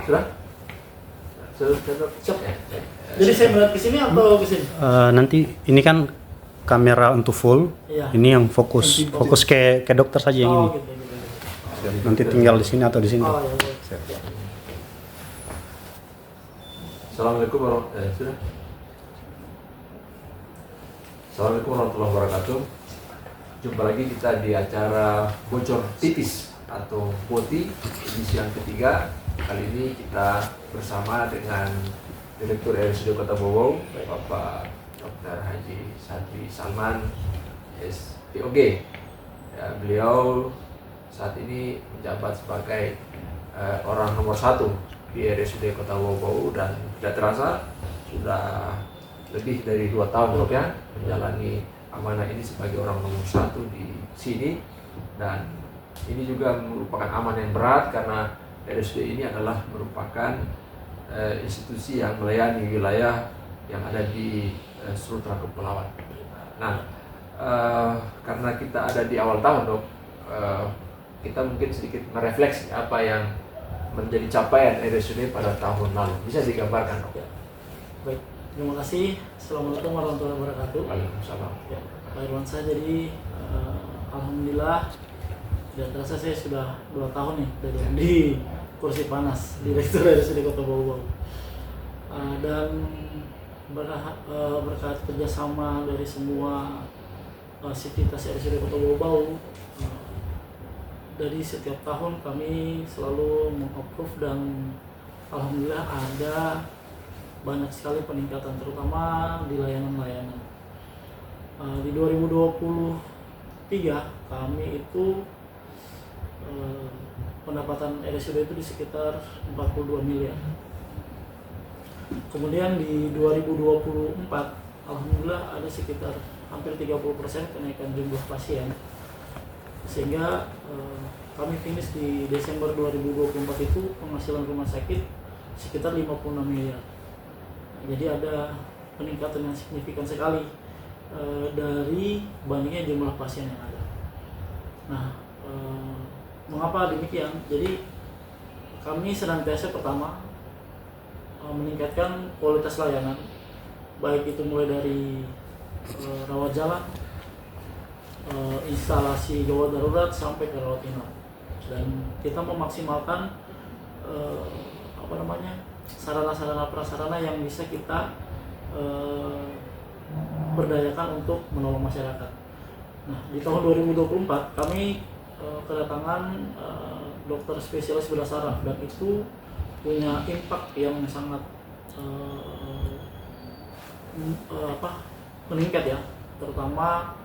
Sudah? Siap ya? Jadi saya melihat ke sini atau ke sini? Nanti ini kan kamera untuk full, Iya. ini yang fokus ke dokter saja yang ini. Oh gitu. Nanti tinggal di sini atau di sini. Oh ya. Assalamualaikum warahmatullahi Assalamualaikum warahmatullahi wabarakatuh. Jumpa lagi kita di acara Bocor Tipis atau BOTI edisi yang ketiga. Kali ini kita bersama dengan Direktur RSUD Kota Bobong, Bapak Dr. Haji Sadri Salman, SPOG. Ya, beliau saat ini menjabat sebagai orang nomor 1 di RSUD Kota Bobong dan tidak terasa sudah lebih dari 2 tahun Dok ya menjalani amanah ini sebagai orang nomor 1 di sini, dan ini juga merupakan amanah yang berat karena RSUD ini adalah merupakan institusi yang melayani wilayah yang ada di Sultra Kepulauan. Nah, karena kita ada di awal tahun Dok, kita mungkin sedikit merefleksi apa yang menjadi capaian RSUD pada tahun lalu. Bisa digambarkan Dok? Ya. Baik, terima kasih. Assalamualaikum warahmatullahi wabarakatuh. Waalaikumsalam. Ya, Pak Irwansyah, jadi alhamdulillah tidak terasa saya sudah 2 tahun nih di kursi panas Direktur RSUD Kota Bau. Dan berkat kerjasama dari semua sivitas RSUD Kota Bau, dari setiap tahun kami selalu meng-approve dan alhamdulillah ada banyak sekali peningkatan, terutama di layanan-layanan. Di 2023 kami itu pendapatan RSUD itu di sekitar 42 miliar. Kemudian di 2024 alhamdulillah ada sekitar hampir 30% kenaikan jumlah pasien, sehingga kami finish di Desember 2024 itu penghasilan rumah sakit sekitar 56 miliar. Jadi ada peningkatan yang signifikan sekali dari banyaknya jumlah pasien yang ada. Nah, mengapa demikian? Jadi kami senantiasa pertama meningkatkan kualitas layanan, baik itu mulai dari rawat jalan, instalasi gawat darurat sampai ke rawat inap, dan kita memaksimalkan sarana-sarana prasarana yang bisa kita berdayakan untuk menolong masyarakat. Nah, di tahun 2024 kami kedatangan dokter spesialis bedah saraf, dan itu punya impact yang sangat meningkat ya. Terutama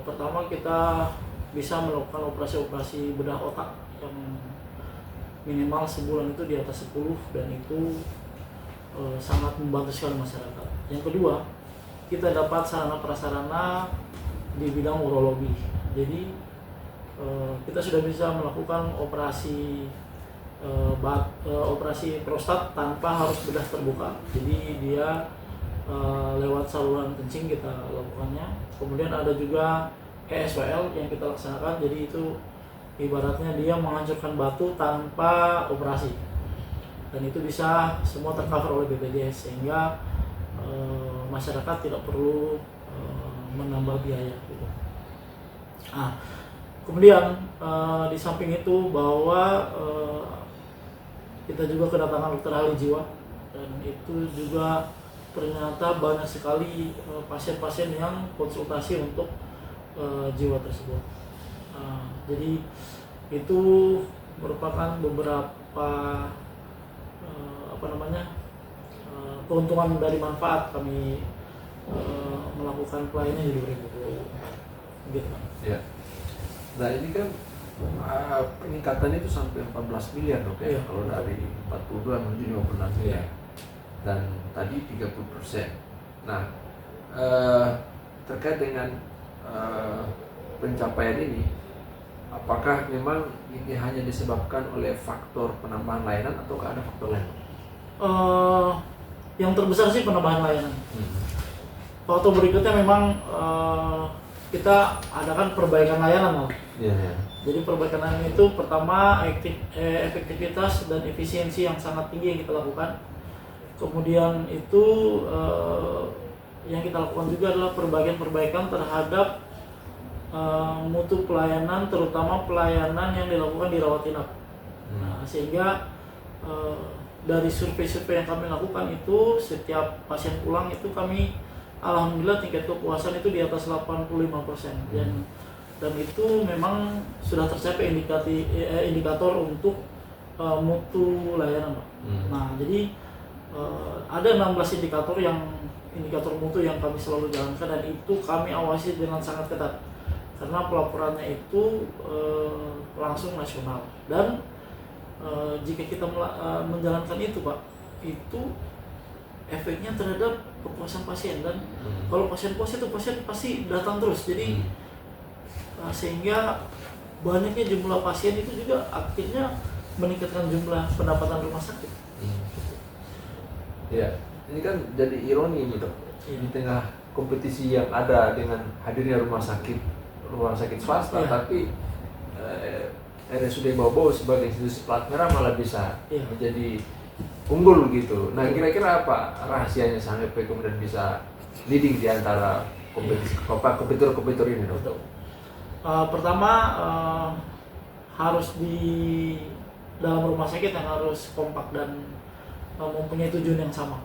pertama kita bisa melakukan operasi-operasi bedah otak yang minimal sebulan itu di atas 10, dan itu sangat membantu sekali masyarakat. Yang kedua, kita dapat sarana prasarana di bidang urologi. Jadi kita sudah bisa melakukan operasi prostat tanpa harus bedah terbuka. Jadi dia lewat saluran kencing kita lakukannya. Kemudian ada juga ESWL yang kita laksanakan. Jadi itu ibaratnya dia menghancurkan batu tanpa operasi, dan itu bisa semua tercover oleh BPJS, sehingga masyarakat tidak perlu menambah biaya gitu. Kemudian di samping itu bahwa kita juga kedatangan dokter ahli jiwa, dan itu juga ternyata banyak sekali pasien-pasien yang konsultasi untuk jiwa tersebut. Jadi itu merupakan beberapa keuntungan dari manfaat kami melakukan pelayanan di 2024 gitu. Ya. Nah, ini kan peningkatan itu sampai 14 miliar Dok ya, kalau dari 42 menuju 56 miliar, dan tadi 30%. Nah, terkait dengan pencapaian ini, apakah memang ini hanya disebabkan oleh faktor penambahan layanan ataukah ada faktor lain? Yang terbesar sih penambahan layanan. Faktor berikutnya memang kita adakan perbaikan layanan Pak. Iya, iya. Jadi perbaikan layanan itu pertama efektivitas dan efisiensi yang sangat tinggi yang kita lakukan. Kemudian itu yang kita lakukan juga adalah perbaikan terhadap mutu pelayanan, terutama pelayanan yang dilakukan di rawat inap. Nah, sehingga dari survei-survei yang kami lakukan itu setiap pasien pulang itu kami alhamdulillah tingkat kepuasan itu di atas 85%. Dan itu memang sudah tercapai indikator untuk mutu layanan Pak. Nah, jadi ada 16 indikator mutu yang kami selalu jalankan, dan itu kami awasi dengan sangat ketat karena pelaporannya itu langsung nasional. Dan jika kita menjalankan itu Pak, itu efeknya terhadap kepuasan pasien. Dan kalau pasien puas itu pasien pasti datang terus. Jadi sehingga banyaknya jumlah pasien itu juga akhirnya meningkatkan jumlah pendapatan rumah sakit. Ya, ini kan jadi ironi ini dok. Di tengah kompetisi yang ada dengan hadirnya rumah sakit swasta, tapi RSUD Bau-Bau sebagai institusi plat merah malah bisa menjadi unggul gitu. Nah, kira-kira apa rahasianya sampai kemudian bisa leading di antara kompetitor ini dok? Pertama harus di dalam rumah sakit yang harus kompak dan mempunyai tujuan yang sama.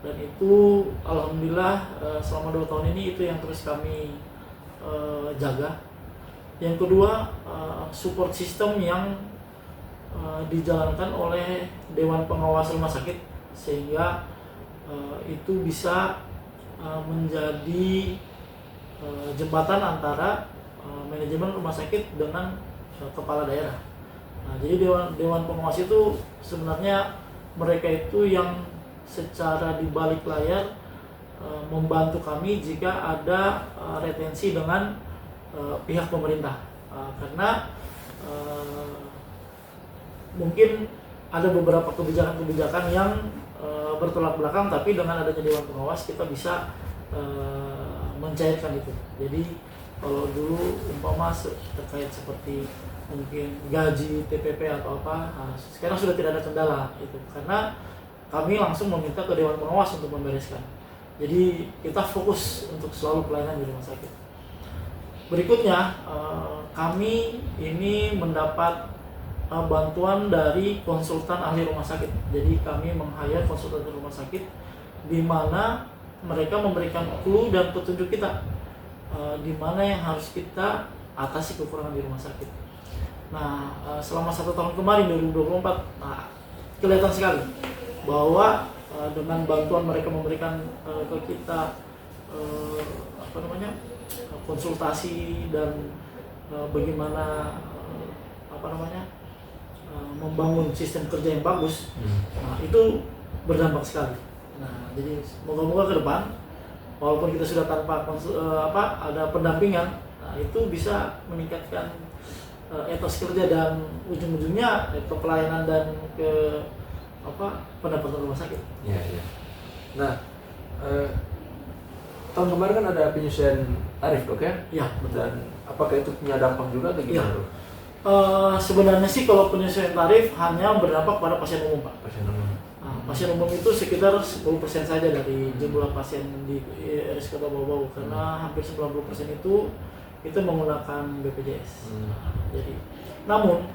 Dan itu alhamdulillah selama 2 tahun ini itu yang terus kami jaga. Yang kedua, support system yang dijalankan oleh Dewan Pengawas Rumah Sakit, sehingga itu bisa menjadi jembatan antara manajemen rumah sakit dengan kepala daerah. Nah, jadi Dewan Pengawas itu sebenarnya mereka itu yang secara di balik layar membantu kami jika ada retensi dengan pihak pemerintah, karena mungkin ada beberapa kebijakan-kebijakan yang bertolak belakang, tapi dengan adanya Dewan Pengawas kita bisa mencairkan itu. Jadi kalau dulu umpama terkait seperti mungkin gaji, TPP atau apa, sekarang sudah tidak ada kendala itu, karena kami langsung meminta ke Dewan Pengawas untuk membereskan. Jadi kita fokus untuk selalu pelayanan di rumah sakit. Berikutnya, kami ini mendapat bantuan dari konsultan ahli rumah sakit. Jadi kami meng-hire konsultan ahli rumah sakit di mana mereka memberikan clue dan petunjuk kita di mana yang harus kita atasi kekurangan di rumah sakit. Nah, selama 1 tahun kemarin 2024, kelihatan sekali bahwa dengan bantuan mereka memberikan ke kita konsultasi dan bagaimana membangun sistem kerja yang bagus. Nah, itu berdampak sekali. Nah, jadi moga-moga ke depan walaupun kita sudah tanpa ada pendampingan, nah, itu bisa meningkatkan etos kerja dan ujung-ujungnya ke pelayanan dan ke pendapatan rumah sakit. Iya, iya. Nah, tahun kemarin kan ada penyesuaian tarif dok ya? Iya, betul. Dan apakah itu punya dampak juga atau gimana dok? Sebenarnya sih kalau penyesuaian tarif hanya berdampak pada pasien umum Pak. Pasien umum. Pasien umum itu sekitar 10% saja dari jumlah pasien di RSUD Bau-Bau, karena hampir 90% itu menggunakan BPJS. Jadi, namun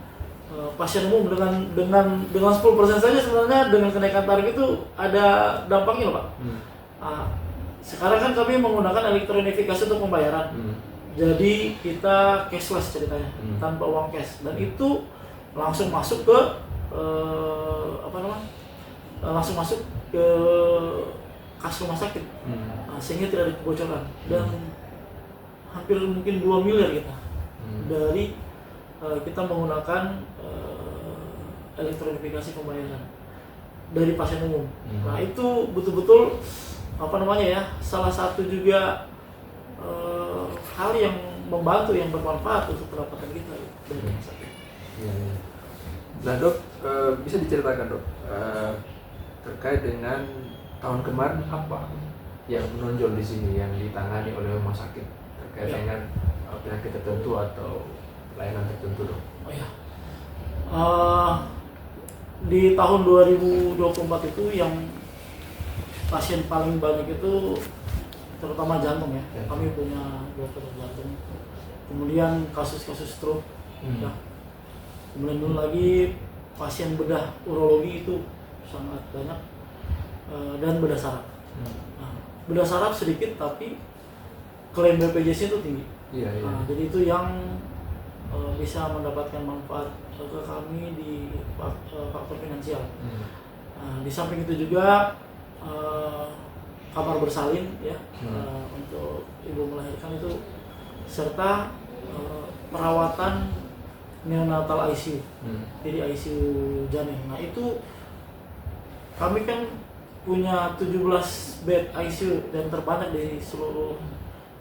pasien umum dengan 10% saja sebenarnya dengan kenaikan tarif itu ada dampaknya loh Pak. Sekarang kan kami menggunakan elektronifikasi untuk pembayaran. Jadi kita cashless ceritanya, tanpa uang cash, dan itu langsung masuk ke langsung masuk ke kas rumah sakit, sehingga tidak ada kebocoran. Dan hampir mungkin 2 miliar kita dari kita menggunakan elektronifikasi pembayaran dari pasien umum. Nah, itu betul-betul salah satu juga hal yang membantu, yang bermanfaat untuk pendapatan kita dari rumah sakit. Nah dok, bisa diceritakan dok terkait dengan tahun kemarin apa yang menonjol di sini yang ditangani oleh rumah sakit terkait Ya. dengan penyakit tertentu atau layanan tertentu dok? Oh ya. Di tahun 2024 itu yang pasien paling banyak itu terutama jantung ya. Ya. Kami punya dokter jantung. Kemudian kasus-kasus stroke. Ya. Kemudian dulu lagi pasien bedah urologi itu sangat banyak, dan bedah saraf. Nah, bedah saraf sedikit tapi klaim BPJS itu tinggi. Iya, iya. Nah, jadi itu yang bisa mendapatkan manfaat ke kami di faktor finansial. Nah, di samping itu juga kamar bersalin ya, untuk ibu melahirkan itu, serta perawatan neonatal ICU, jadi ICU janin. Nah itu kami kan punya 17 bed ICU dan terbanyak di seluruh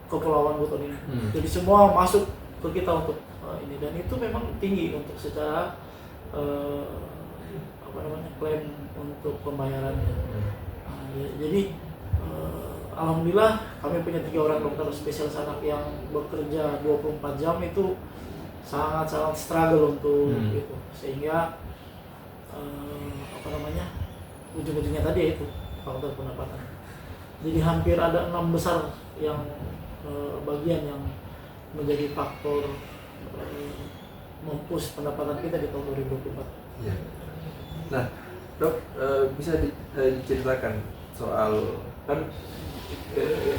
Kepulauan Buton ini. Jadi semua masuk ke kita untuk ini, dan itu memang tinggi untuk secara klaim untuk pembayarannya. Nah, jadi alhamdulillah kami punya 3 orang dokter spesialis anak yang bekerja 24 jam itu sangat struggle untuk itu, sehingga ujung-ujungnya tadi itu faktor pendapatan. Jadi hampir ada 6 besar yang bagian yang menjadi faktor mempush pendapatan kita di tahun 2024. Ya. Nah, dok, bisa diceritakan soal kan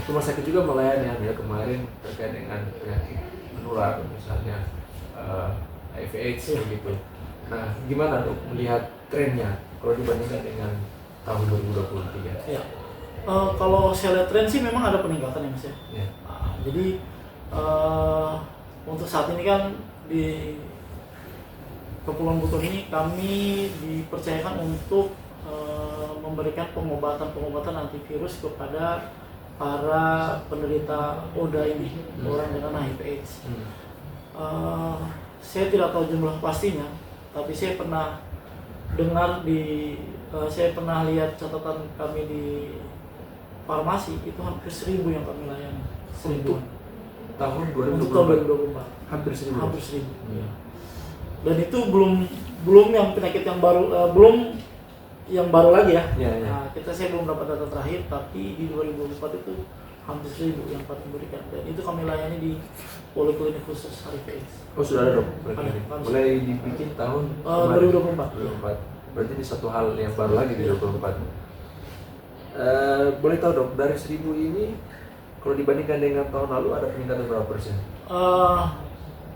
rumah sakit juga melayani ya kemarin terkait dengan penyakit menular misalnya HIV/AIDS begitu. Nah, gimana dok melihat trennya kalau dibandingkan dengan tahun 2023? Ya, kalau saya lihat tren sih memang ada peningkatan ya mas ya. Ya. Nah, jadi untuk saat ini kan di Kepulauan Buton ini kami dipercayakan untuk memberikan pengobatan antivirus kepada para penderita ODA ini, orang dengan HIV/AIDS. Saya tidak tahu jumlah pastinya, tapi saya pernah dengar saya pernah lihat catatan kami di farmasi itu hampir 1.000 yang kami layani. Untuk tahun Untuk 2024 2024 hampir 1.000. hampir 1.000. Ya. Dan itu belum yang penyakit yang baru, belum yang baru lagi ya. Ya, ya. Nah, saya belum dapat data terakhir, tapi di 2024 itu hampir 1.000 yang kami berikan, dan itu kami layani di poliklinik khusus HIV/AIDS. Oh sudah ada dok, Ada. mulai dibikin tahun 2024. 2024. Berarti ini satu hal yang baru lagi di 2024. Boleh tahu dok, dari 1.000 ini kalau dibandingkan dengan tahun lalu ada peningkatan berapa persen?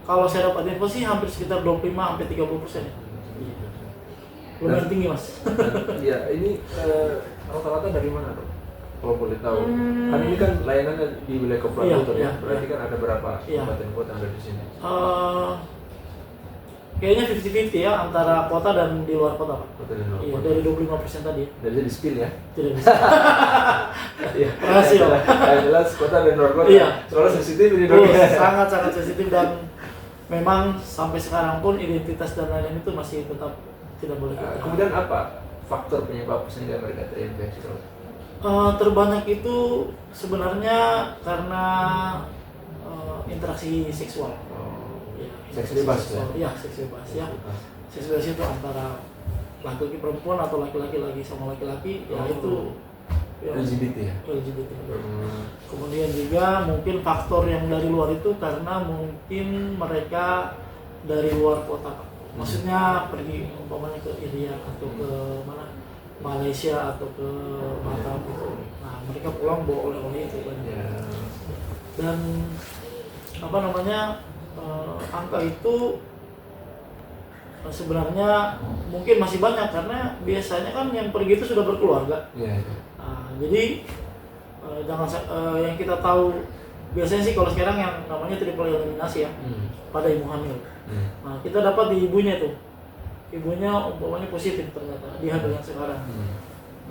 Kalau saya dapat info sih hampir sekitar 25-30% ya. Lumayan tinggi mas. Ya ini rata-rata dari mana dok? Kalau boleh tahu, kan ini kan layanannya di wilayah Kepulauan Buton ya, berarti kan ada berapa kabupaten kota yang ada di sini? Kayaknya 50-50 ya, antara kota dan di luar kota pak. Kota dan luar Iya, kota. dari 25% tadi. Dan jadi di spill ya? Tidak bisa. Iya. Rahasia. Yang jelas kota dan luar kota. Iya. Soalnya sensitif ini dok. Sangat sensitif, dan memang sampai sekarang pun identitas dan lain-lain itu masih tetap tidak boleh kita. Kemudian apa faktor penyebab sehingga mereka terinfeksi dok? Terbanyak itu sebenarnya karena interaksi seksual. Ya, Seks bebas ya? Iya, seks bebas ya. Seks bebas itu antara laki-laki perempuan atau laki-laki lagi sama laki-laki, ya itu ya, LGBT ya? LGBT. Kemudian juga mungkin faktor yang dari luar itu karena mungkin mereka dari luar kota Pak. Maksudnya pergi umpamanya ke India atau ke mana, Malaysia atau ke Batam gitu. Nah mereka pulang bawa oleh-oleh itu kan. Ya. Dan angka itu sebenarnya mungkin masih banyak karena biasanya kan yang pergi itu sudah berkeluarga. Ya. Nah, jadi yang kita tahu biasanya sih kalau sekarang yang namanya triple eliminasi ya, pada ibu hamil. Nah kita dapat di ibunya tuh, ibunya umpamanya positif ternyata di hamil yang sekarang.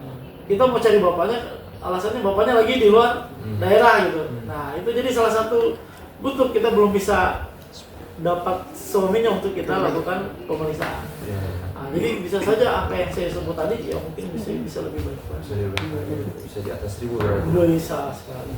Nah, kita mau cari bapaknya, alasannya bapaknya lagi di luar daerah gitu. Nah itu jadi salah satu bentuk kita belum bisa dapat suaminya untuk kita lakukan pemeriksaan. Nah, jadi bisa saja angka yang saya sebut tadi ya mungkin bisa lebih banyak. Bisa di atas 1.000 berarti. Bisa sekali.